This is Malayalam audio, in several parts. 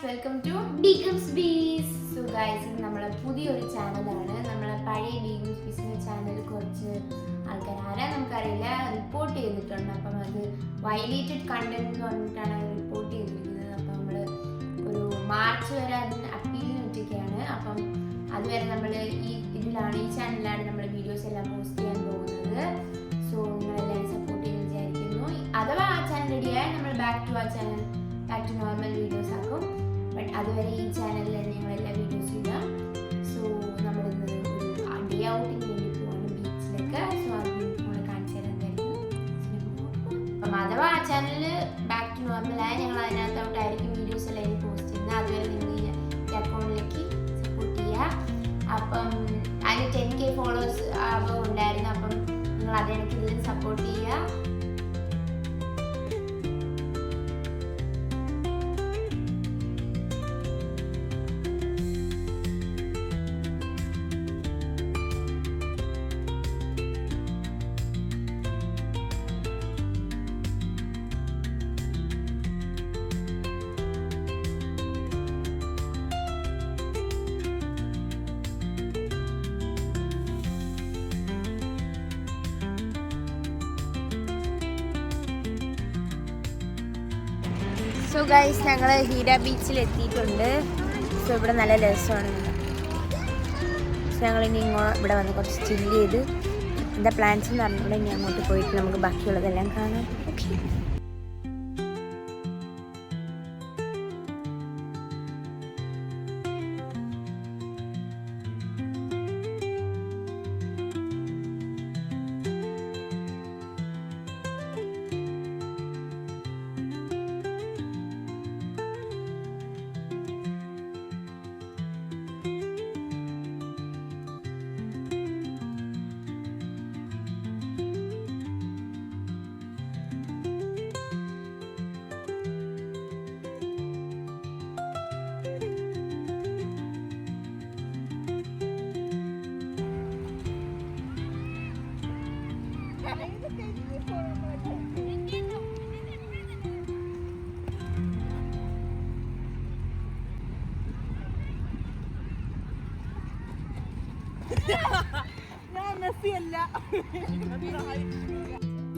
Welcome to Begums Bees. So guys, ഇത് നമ്മളെ പുതിയൊരു ചാനലാണ്. നമ്മളെ പഴയ ബീഗംസ് ബീസിന്റെ ചാനൽ കുറച്ച് ആൾക്കാർ ആരാ നമുക്കറിയില്ല റിപ്പോർട്ട് ചെയ്തിട്ടുണ്ട്. അപ്പം അത് വയലേറ്റഡ് കണ്ടന്റ് എന്ന് പറഞ്ഞിട്ടാണ് റിപ്പോർട്ട് ചെയ്തിരിക്കുന്നത്. അപ്പം നമ്മൾ ഒരു മാർച്ച് വരെ അതിന് അപ്പീലിന് വെച്ചിരിക്കുകയാണ്. അപ്പം അതുവരെ നമ്മൾ ഈ ചാനലിലാണ് നമ്മൾ വീഡിയോസ് എല്ലാം പോസ്റ്റ് ചെയ്യാൻ പോകുന്നത്. സോ നിങ്ങളെല്ലാവരും സപ്പോർട്ട് ചെയ്യുമെന്ന് വിചാരിക്കുന്നു. അഥവാ ആ ചാനൽ റെഡിയായാൽ നമ്മൾ ബാക്ക് ടു നോർമൽ വീഡിയോസ് ആക്കും. ബട്ട് അതുവരെ ഈ ചാനലിൽ ഞങ്ങളെല്ലാ വീഡിയോസും ഇടാം. സോ നമ്മളിന്ന് ഒരു ഡേ ഔട്ടിന് വേണ്ടി പോവാണ് ബീച്ചിലേക്ക്. സോ അത് നമ്മൾ കാണിച്ചു തരാൻ തരുന്നു. അപ്പം അഥവാ ആ ചാനൽ ബാക്ക് ടു നോർമലായി ഞങ്ങൾ അതിനകത്തോട്ടായിരിക്കും വീഡിയോസ് എല്ലാം ഇനി പോസ്റ്റ് ചെയ്യുന്നത്. അതുവരെ നിങ്ങൾ ഈ അക്കൗണ്ടിലേക്ക് സപ്പോർട്ട് ചെയ്യുക. അപ്പം അതിന് 10K ഫോളോവേഴ്സ് ഉണ്ടായിരുന്നു. അപ്പം നിങ്ങൾ അതെനിക്ക് ഇതിൽ സപ്പോർട്ട് ചെയ്യുക. സോ ഗൈസ്, ഞങ്ങൾ ഹീര ബീച്ചിൽ എത്തിയിട്ടുണ്ട്. സോ ഇവിടെ നല്ല രസമാണ്. സോ ഞങ്ങളിനി ഇവിടെ വന്ന് കുറച്ച് ചില്ല് ചെയ്ത് എന്താ പ്ലാൻസ് എന്ന് പറഞ്ഞിട്ടുണ്ടെങ്കിൽ ഇനി അങ്ങോട്ട് പോയിട്ട് നമുക്ക് ബാക്കിയുള്ളതെല്ലാം കാണാം. ഓക്കെ.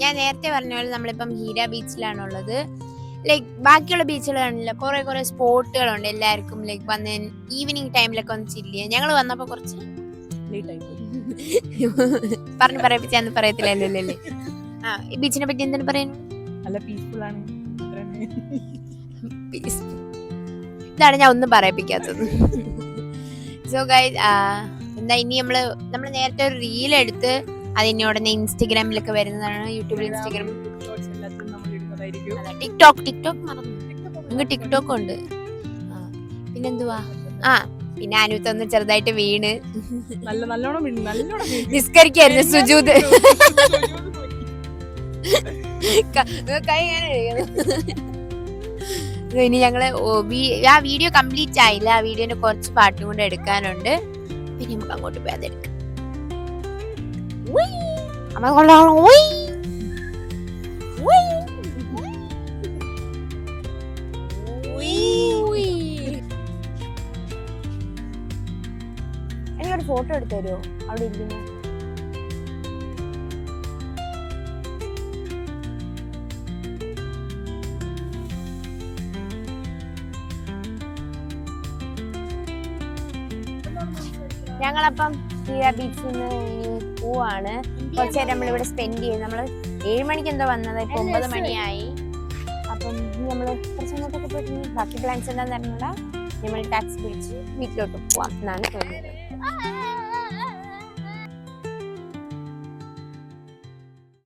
ഞാൻ നേരത്തെ പറഞ്ഞ പോലെ നമ്മളിപ്പം ഹീര ബീച്ചിലാണുള്ളത്. ലൈക്ക് ബാക്കിയുള്ള ബീച്ചുകളാണല്ലോ കുറെ സ്പോട്ടുകളുണ്ട് എല്ലാവർക്കും. ലൈക്ക് വന്ന് ഈവനിങ് ടൈമിലൊക്കെ ഒന്ന് ചില്ല് ചെയ്യാം. ഞങ്ങൾ വന്നപ്പോ കുറച്ച് പറഞ്ഞു പറയിപ്പിച്ചാന്ന് പറയത്തില്ലല്ലോ അല്ലേ. ഈ ബീച്ചിനെ പറ്റി എന്താണ് പറയുന്നത്? നല്ല പീസ്ഫുൾ ആണ്. ഇതാണ് ഞാൻ ഒന്നും പറയിപ്പിക്കാത്തത്. സോ ഗൈസ്, എന്താ ഇനി നമ്മള് നേരത്തെ ഒരു റീൽ എടുത്ത് അതിന് ഉടനെ ഇൻസ്റ്റഗ്രാമിലൊക്കെ വരുന്നതാണ്. യൂട്യൂബിൽ, ഇൻസ്റ്റഗ്രാം, ടിക്ടോക്ക് മറന്നു. നിങ്ങൾക്ക് ടിക്ടോക്ക് ഉണ്ട്. പിന്നെന്തുവാ, പിന്നെ അനുത്തൊന്ന് ചെറുതായിട്ട് വീണ് നിസ്കരിക്കായിരുന്നു സുജൂദ്. കൈ ഇനി ഞങ്ങള് ആ വീഡിയോ കംപ്ലീറ്റ് ആയില്ല. ആ വീഡിയോന്റെ കുറച്ച് പാട്ടും കൊണ്ട് എടുക്കാനുണ്ട്. പിന്നെ നമുക്ക് അങ്ങോട്ട് പോയി അതെടുക്കാം. എനിക്കൊരു ഫോട്ടോ എടുത്തു തരുമോ അവിടെ ഇരിക്കുന്നു? ഞങ്ങളപ്പം ഹീര ബീച്ചിൽ നിന്ന് പോവാണ്. കുറച്ച് നേരം നമ്മളിവിടെ സ്പെൻഡ് ചെയ്യും. നമ്മൾ 7 മണിക്ക് എന്തോ വന്നത്, ഇപ്പൊ 9 മണിയായി. അപ്പം നമ്മള് കുറച്ച് അങ്ങോട്ടൊക്കെ പോയിട്ട് ബാക്കി പ്ലാൻസ് എന്താന്ന് അറിഞ്ഞൂടാ. നമ്മൾ ടാക്സി പിടിച്ച് വീട്ടിലോട്ട് പോവാം എന്നാണ് തോന്നുന്നത്.